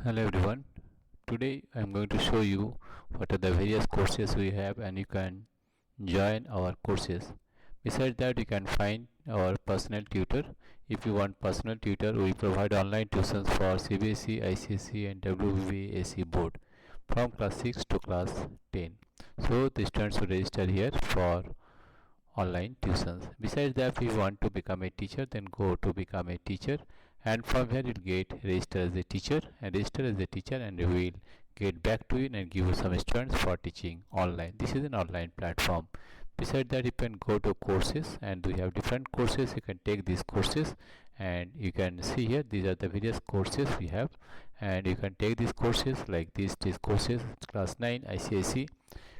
Hello everyone. Today I am going to show you what are the various courses we have and you can join our courses. Besides that, you can find our personal tutor. If you want personal tutor, we provide online tuitions for CBSE, ICSE and WBAC board from class 6 to class 10. So the students will register here for online tuitions. Besides that, if you want to become a teacher, then go to become a teacher, and from here you'll get register as a teacher and register as a teacher, and we will get back to you and give you some students for teaching online. This is an online platform. Besides that, you can go to courses, and we have different courses. You can take these courses, and you can see here these are the various courses we have, and you can take these courses like these courses: class 9 ICSE,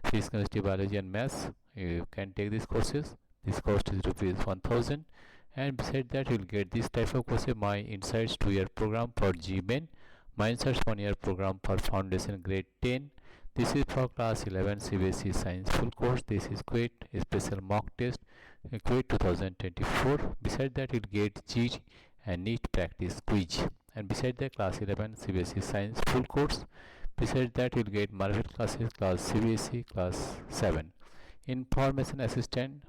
physics, chemistry, biology and maths. You can take these courses. This cost is rupees 1000, and beside that you will get this type of courses: my insights 2-year program for GMAN, my insights 1-year program for foundation grade 10. This is for class 11 CBSE science full course. This is quit special mock test quit 2024. Beside that you'll get GEAT and NEET practice quiz, and beside that class 11 CBSE science full course. Besides that, you'll get Marvel classes, class CBSE, class 7. Information Assistant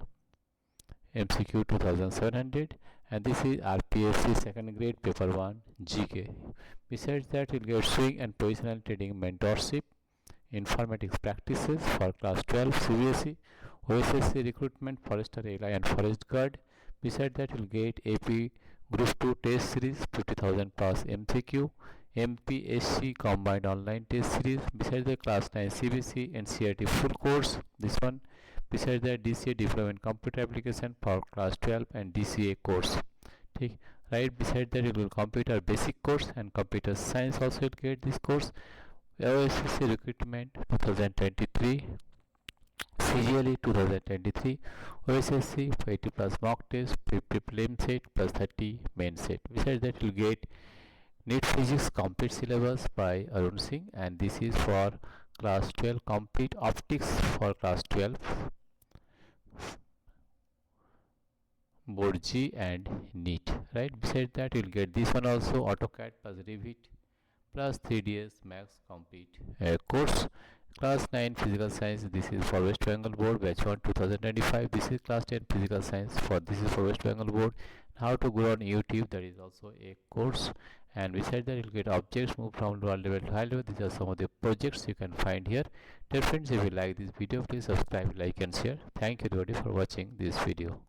MCQ 2700, and this is RPSC second grade paper 1 GK. Besides that, you'll get Swing and Positional Trading Mentorship, Informatics Practices for class 12 CBSE, OSSC Recruitment, Forester AI and Forest Guard. Besides that, you'll get AP Group 2 Test Series 50,000 plus MCQ, MPSC Combined Online Test Series. Besides the class 9 CBSE NCERT full course, this one. Besides that, DCA Diploma in Computer Application for class 12 and DCA course. Okay. Right beside that, you will computer basic course and computer science also will get this course. OSSC Recruitment 2023, CGLE 2023, OSSC 80 plus mock test, prelim set plus 30 main set. Besides that, you will get NEET Physics Complete Syllabus by Arun Singh, and this is for class 12. Complete Optics for class 12, Board G and NEET. Right beside that, you will get this one also: AutoCAD plus Revit plus 3ds Max Complete course. Class 9 Physical Science, this is for West Bengal Board batch 1 2025. This is class 10 Physical Science, for this is for West Bengal Board. How to grow on YouTube, that is also a course. And beside that, you'll get objects move from lower level to high level. These are some of the projects you can find here. Dear friends, if you like this video, please subscribe, like and share. Thank you everybody for watching this video.